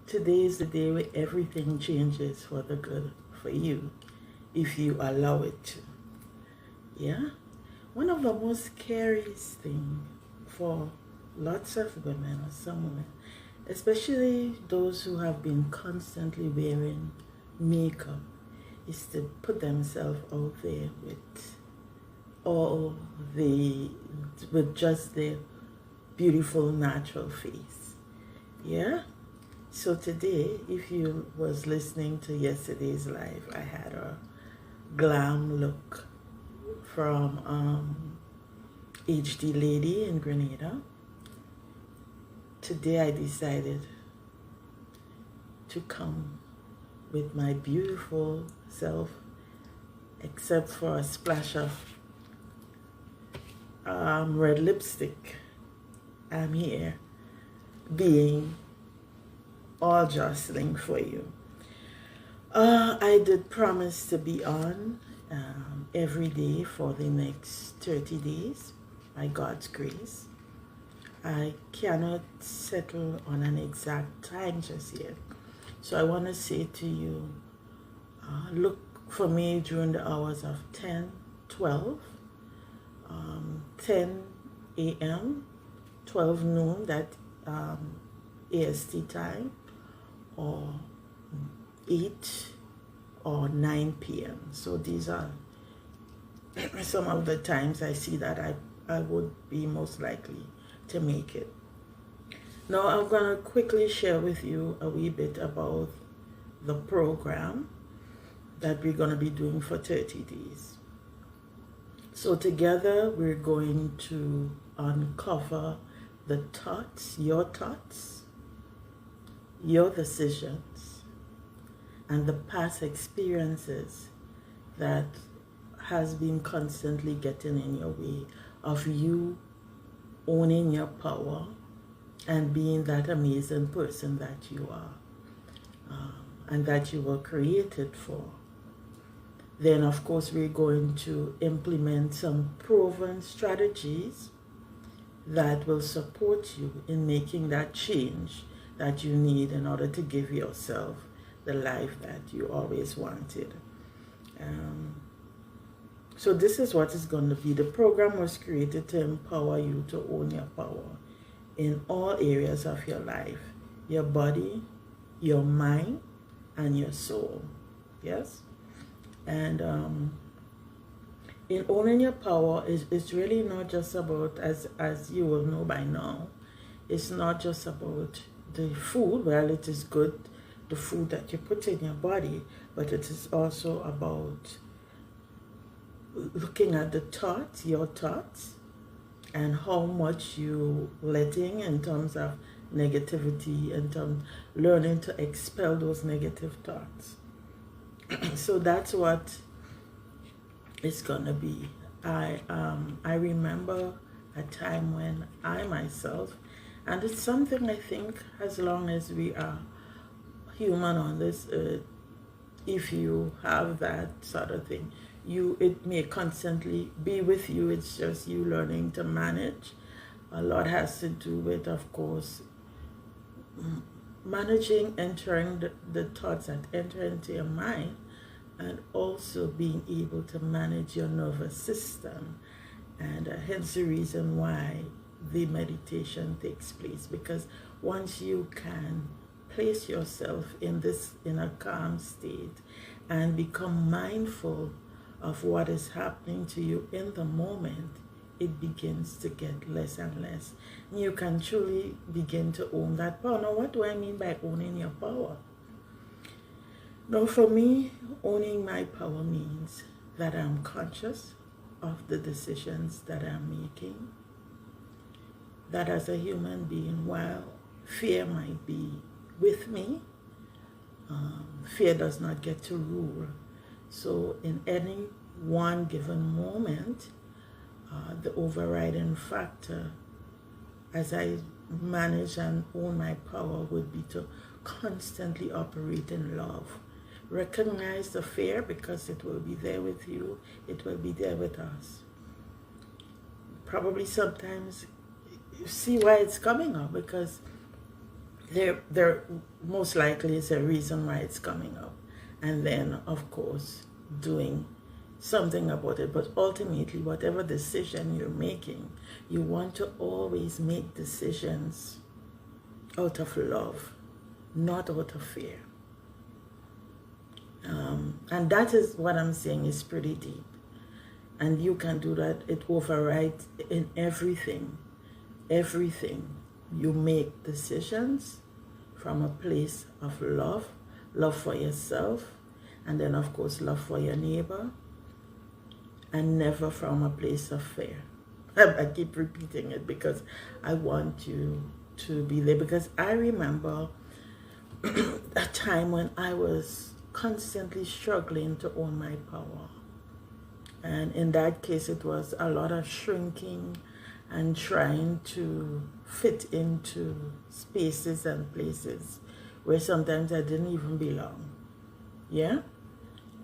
Today is the day where everything changes for the good for you if you allow it to. Yeah? One of the most scariest things for lots of women or some women, especially those who have been constantly wearing makeup, is to put themselves out there with just their beautiful natural face. Yeah? So today, if you was listening to yesterday's live, I had a glam look from HD Lady in Grenada. Today I decided to come with my beautiful self, except for a splash of red lipstick. I'm here being all Joslyn for you. I did promise to be on every day for the next 30 days by God's grace. I cannot settle on an exact time just yet. So I want to say to you, look for me during the hours of 10, 12, 10 a.m., 12 noon, that AST time, or 8 or 9 p.m. So these are some of the times I see that I would be most likely to make it. Now I'm going to quickly share with you a wee bit about the program that we're going to be doing for 30 days. So together we're going to uncover the thoughts, your decisions, and the past experiences that has been constantly getting in your way of you owning your power and being that amazing person that you are, and that you were created for. Then, of course, we're going to implement some proven strategies that will support you in making that change that you need in order to give yourself the life that you always wanted. So this is what is going to be. The program was created to empower you to own your power in all areas of your life: your body, your mind, and your soul. Yes? And in owning your power, it's really not just about, as you will know by now, it's not just about the food. Well, it is good, the food that you put in your body, but it is also about looking at the thoughts, your thoughts, and how much you letting in terms of negativity, and learning to expel those negative thoughts. So that's what it's gonna be. I remember a time when I myself, and it's something I think as long as we are human on this earth, if you have that sort of thing, it may constantly be with you. It's just you learning to manage. A lot has to do with, of course, managing, entering the thoughts that enter into your mind, and also being able to manage your nervous system. And hence the reason why the meditation takes place, because once you can place yourself in a calm state and become mindful of what is happening to you in the moment, it begins to get less and less. You can truly begin to own that power. Now, what do I mean by owning your power? Now, for me, owning my power means that I'm conscious of the decisions that I'm making. That as a human being, while fear might be with me, fear does not get to rule. So in any one given moment, the overriding factor as I manage and own my power would be to constantly operate in love. Recognize the fear, because it will be there with you. It will be there with us. Probably sometimes you see why it's coming up, because there most likely is a reason why it's coming up, and then of course doing something about it. But ultimately, whatever decision you're making, you want to always make decisions out of love, not out of fear. And that is what I'm saying is pretty deep. And you can do that. It overrides in everything. Everything. You make decisions from a place of love, love for yourself, and then of course love for your neighbor, and never from a place of fear. I keep repeating it because I want you to be there, because I remember a time when I was constantly struggling to own my power. And in that case, it was a lot of shrinking and trying to fit into spaces and places where sometimes I didn't even belong. Yeah?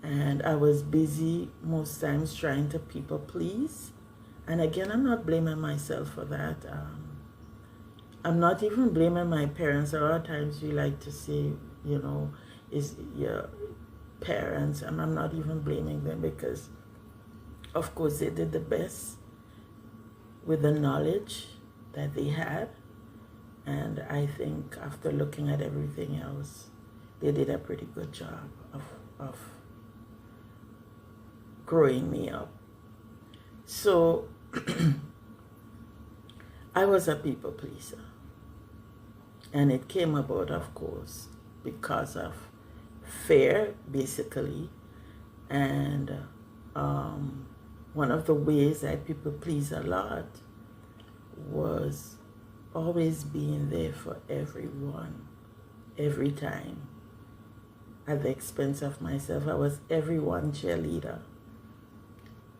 And I was busy most times trying to people please. And again, I'm not blaming myself for that. I'm not even blaming my parents. A lot of times we like to say, you know, is your parents, and I'm not even blaming them, because of course they did the best with the knowledge that they had. And I think after looking at everything else, they did a pretty good job of growing me up. So I was a people pleaser. And it came about, of course, because of fear, basically. And one of the ways I people please a lot was always being there for everyone, every time, at the expense of myself. I was everyone's cheerleader,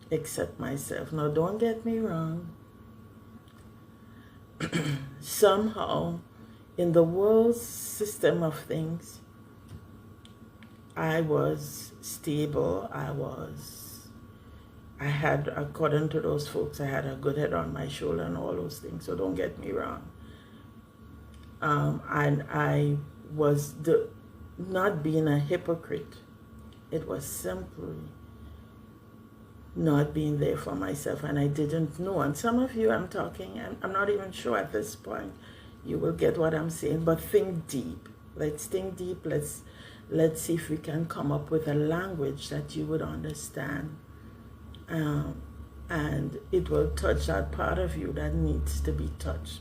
except myself. Now, don't get me wrong. Somehow, in the world's system of things, I was stable. I had, according to those folks, I had a good head on my shoulder and all those things. So don't get me wrong. And I was not being a hypocrite. It was simply not being there for myself, and I didn't know. And some of you I'm talking, and I'm not even sure at this point you will get what I'm saying, but think deep. Let's think deep. Let's see if we can come up with a language that you would understand. And it will touch that part of you that needs to be touched.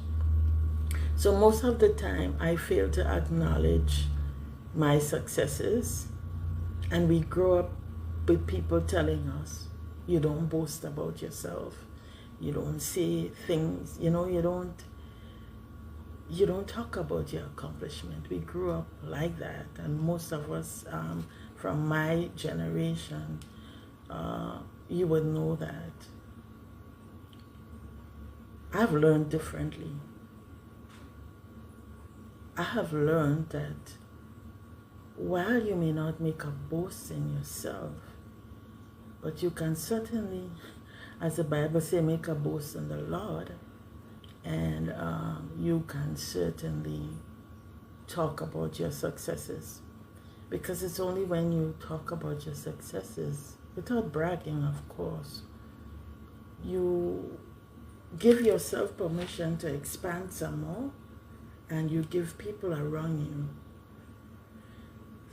So most of the time, I fail to acknowledge my successes, and we grow up with people telling us, you don't boast about yourself, you don't say things, you know, you don't talk about your accomplishment. We grew up like that, and most of us from my generation, you would know that. I've learned differently. I have learned that while you may not make a boast in yourself, but you can certainly, as the Bible says, make a boast in the Lord. And you can certainly talk about your successes. Because it's only when you talk about your successes, without bragging, of course, you give yourself permission to expand some more, and you give people around you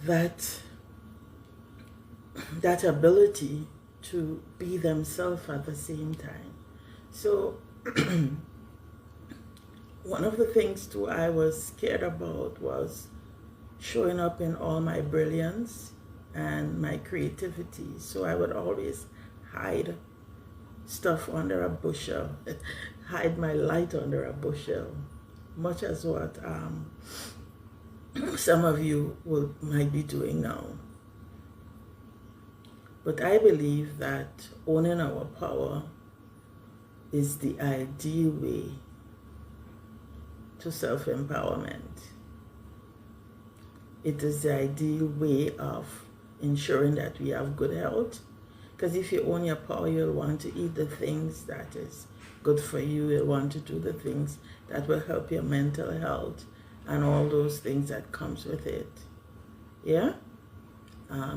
that ability to be themselves at the same time. So one of the things too I was scared about was showing up in all my brilliance and my creativity. So I would always hide stuff under a bushel, hide my light under a bushel, much as what some of you might be doing now. But I believe that owning our power is the ideal way to self-empowerment. It is the ideal way of ensuring that we have good health. Because if you own your power, you'll want to eat the things that is good for you. You'll want to do the things that will help your mental health and all those things that comes with it. Yeah?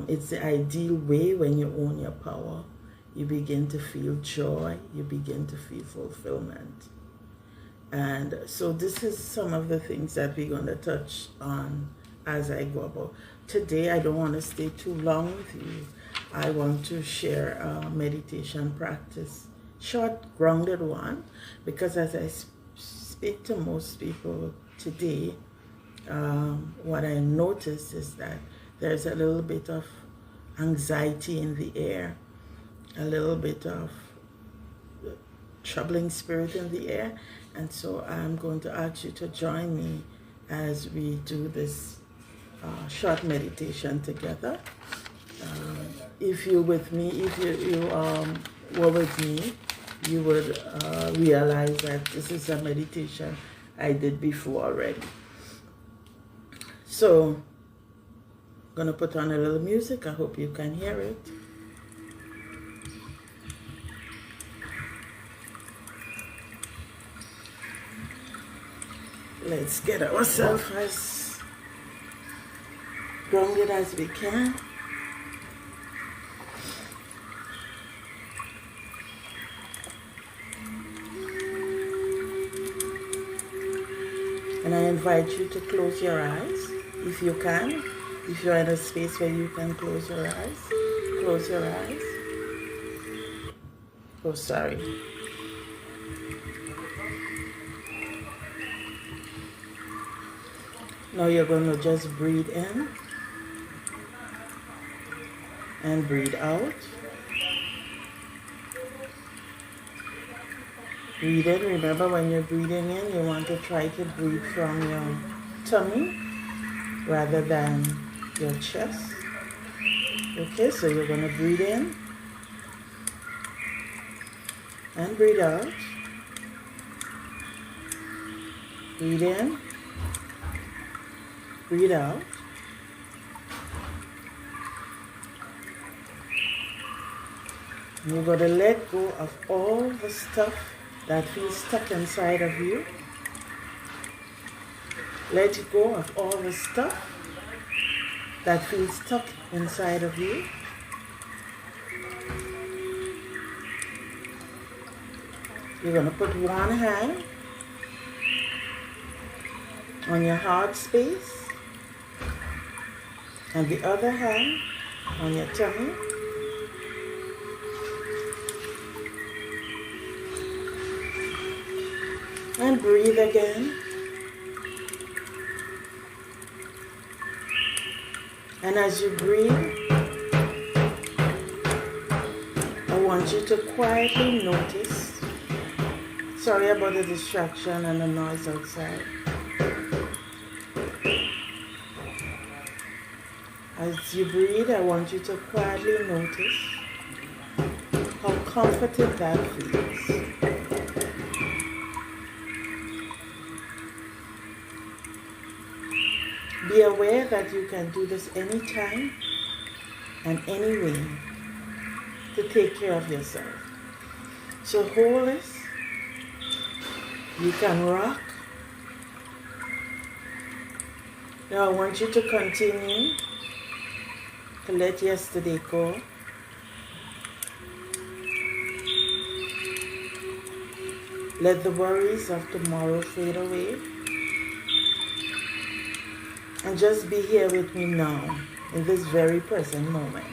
It's the ideal way. When you own your power, you begin to feel joy, you begin to feel fulfillment. And so this is some of the things that we're going to touch on as I go about. Today, I don't want to stay too long with you. I want to share a meditation practice, short, grounded one, because as I speak to most people today, what I notice is that there's a little bit of anxiety in the air, a little bit of troubling spirit in the air. And so I'm going to ask you to join me as we do this short meditation together. If you're with me, if you were with me, you would realize that this is a meditation I did before already. So I'm going to put on a little music. I hope you can hear it. Let's get ourselves as grounded as we can. And I invite you to close your eyes if you can. If you're in a space where you can close your eyes, close your eyes. Oh, sorry. Now you're going to just breathe in and breathe out. Breathe in. Remember, when you're breathing in, you want to try to breathe from your tummy rather than your chest. Okay, so you're going to breathe in and breathe out. Breathe in. Breathe out. And you're going to let go of all the stuff that feels stuck inside of you. Let go of all the stuff that feels stuck inside of you. You're going to put one hand on your heart space and the other hand on your tummy. And breathe again. And as you breathe, I want you to quietly notice. Sorry about the distraction and the noise outside. As you breathe, I want you to quietly notice how comforting that feels. Be aware that you can do this anytime and anyway to take care of yourself. So hold this. You can rock. Now I want you to continue to let yesterday go. Let the worries of tomorrow fade away. And just be here with me now, in this very present moment.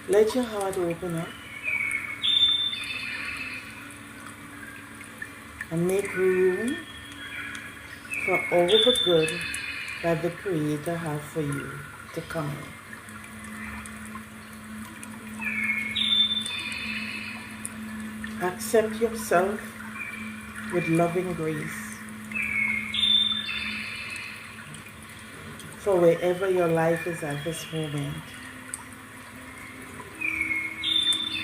Let your heart open up. And make room for all the good that the Creator has for you to come in. Accept yourself with loving grace for wherever your life is at this moment.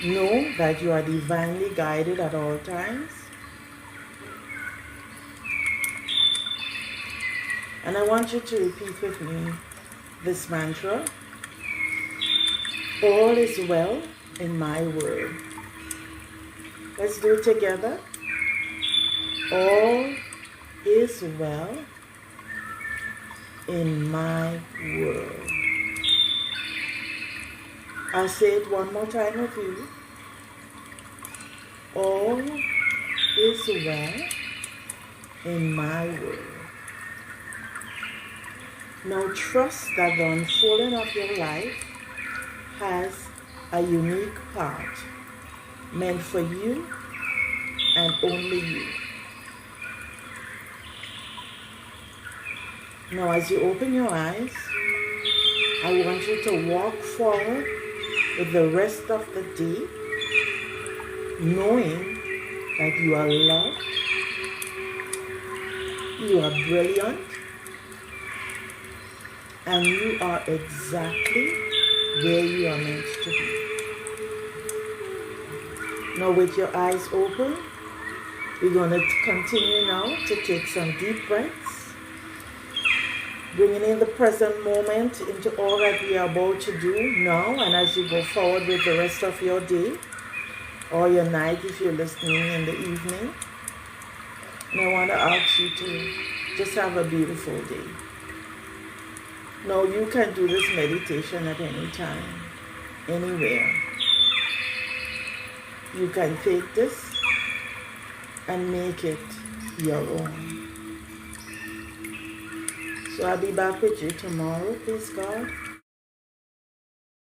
Know that you are divinely guided at all times. And I want you to repeat with me this mantra. All is well in my world. Let's do it together. All is well in my world. I'll say it one more time with you. All is well in my world. Now trust that the unfolding of your life has a unique part meant for you and only you. Now as you open your eyes, I want you to walk forward with the rest of the day, knowing that you are loved, you are brilliant, and you are exactly where you are meant to be. Now with your eyes open, we're going to continue now to take some deep breaths, bringing in the present moment into all that we are about to do now and as you go forward with the rest of your day or your night if you're listening in the evening. And I want to ask you to just have a beautiful day. Now you can do this meditation at any time, anywhere. You can take this and make it your own. So I'll be back with you tomorrow, please God.